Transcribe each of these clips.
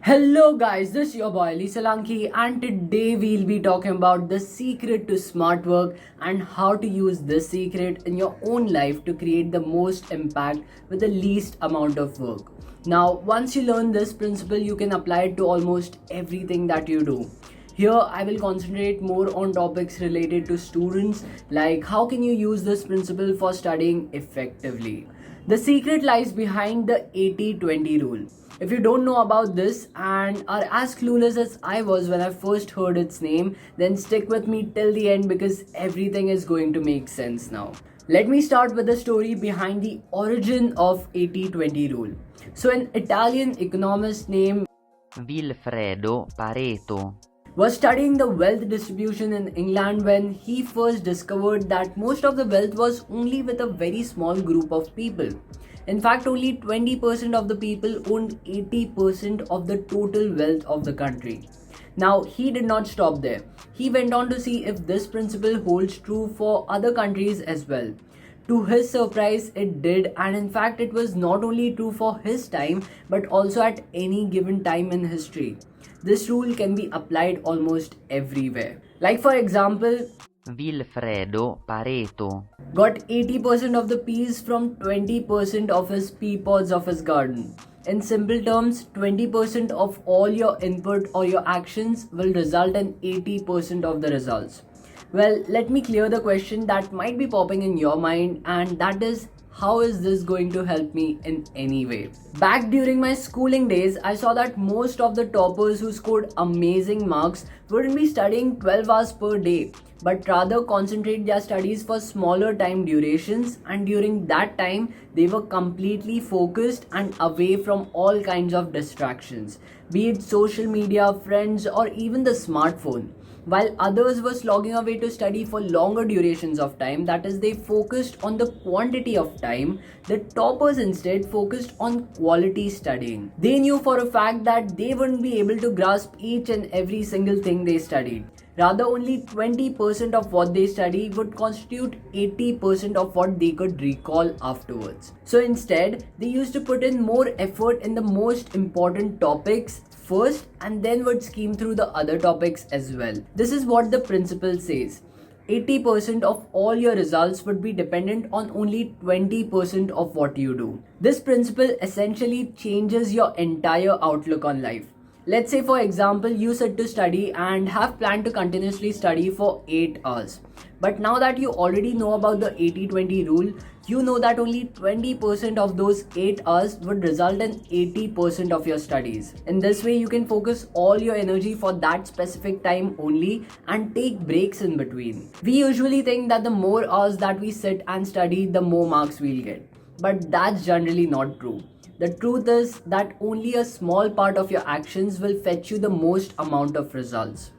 Hello guys, this is your boy Ali Solanki and today we'll be talking about the secret to smart work and how to use this secret in your own life to create the most impact with the least amount of work. Now, once you learn this principle, you can apply it to almost everything that you do. Here, I will concentrate more on topics related to students, like how can you use this principle for studying effectively. The secret lies behind the 80-20 rule. If you don't know about this and are as clueless as I was when I first heard its name, then stick with me till the end because everything is going to make sense now. Let me start with the story behind the origin of 80-20 rule. So an Italian economist named Vilfredo Pareto was studying the wealth distribution in England when he first discovered that most of the wealth was only with a very small group of people. In fact, only 20% of the people owned 80% of the total wealth of the country. Now, he did not stop there. He went on to see if this principle holds true for other countries as well. To his surprise, it did, and in fact, it was not only true for his time but also at any given time in history. This rule can be applied almost everywhere. Like, for example, Vilfredo Pareto got 80% of the peas from 20% of his pea pods of his garden. In simple terms, 20% of all your input or your actions will result in 80% of the results. Well, let me clear the question that might be popping in your mind, and that is, how is this going to help me in any way? Back during my schooling days, I saw that most of the toppers who scored amazing marks wouldn't be studying 12 hours per day, but rather concentrate their studies for smaller time durations, and during that time they were completely focused and away from all kinds of distractions, be it social media, friends, or even the smartphone. While others were slogging away to study for longer durations of time, that is, they focused on the quantity of time, the toppers instead focused on quality studying. They knew for a fact that they wouldn't be able to grasp each and every single thing they studied. Rather, only 20% of what they study would constitute 80% of what they could recall afterwards. So instead, they used to put in more effort in the most important topics first and then would scheme through the other topics as well. This is what the principle says. 80% of all your results would be dependent on only 20% of what you do. This principle essentially changes your entire outlook on life. Let's say, for example, you sit to study and have planned to continuously study for 8 hours. But now that you already know about the 80-20 rule, you know that only 20% of those 8 hours would result in 80% of your studies. In this way, you can focus all your energy for that specific time only and take breaks in between. We usually think that the more hours that we sit and study, the more marks we'll get. But that's generally not true. The truth is that only a small part of your actions will fetch you the most amount of results.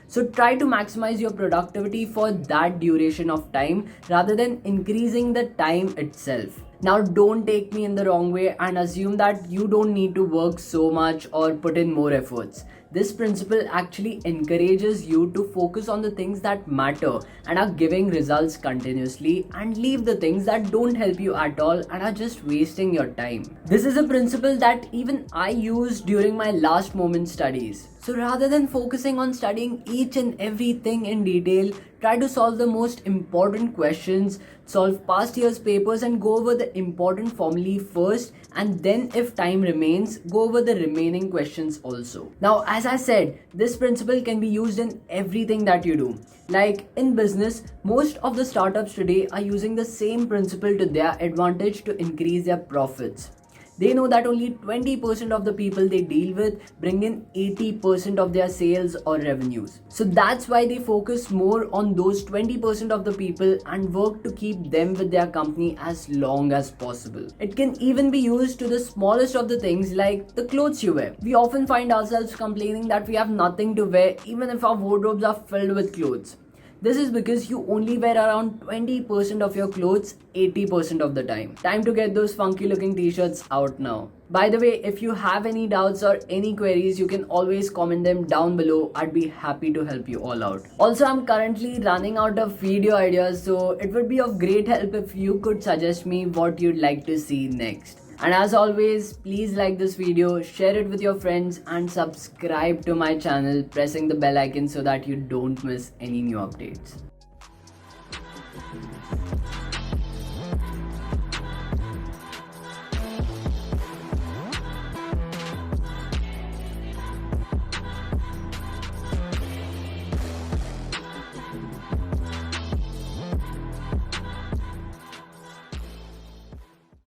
So try to maximize your productivity for that duration of time rather than increasing the time itself. Now, don't take me in the wrong way and assume that you don't need to work so much or put in more efforts. This principle actually encourages you to focus on the things that matter and are giving results continuously, and leave the things that don't help you at all and are just wasting your time. This is a principle that even I used during my last moment studies. So rather than focusing on studying each and everything in detail, try to solve the most important questions, solve past year's papers, and go over the important formulae first, and then if time remains, go over the remaining questions also. Now, as I said, this principle can be used in everything that you do. Like in business, most of the startups today are using the same principle to their advantage to increase their profits. They know that only 20% of the people they deal with bring in 80% of their sales or revenues. So that's why they focus more on those 20% of the people and work to keep them with their company as long as possible. It can even be used to the smallest of the things, like the clothes you wear. We often find ourselves complaining that we have nothing to wear even if our wardrobes are filled with clothes. This is because you only wear around 20% of your clothes 80% of the time. Time to get those funky looking t-shirts out now. By the way, if you have any doubts or any queries, you can always comment them down below. I'd be happy to help you all out. Also, I'm currently running out of video ideas, so it would be of great help if you could suggest me what you'd like to see next. And as always, please like this video, share it with your friends, and subscribe to my channel, pressing the bell icon so that you don't miss any new updates.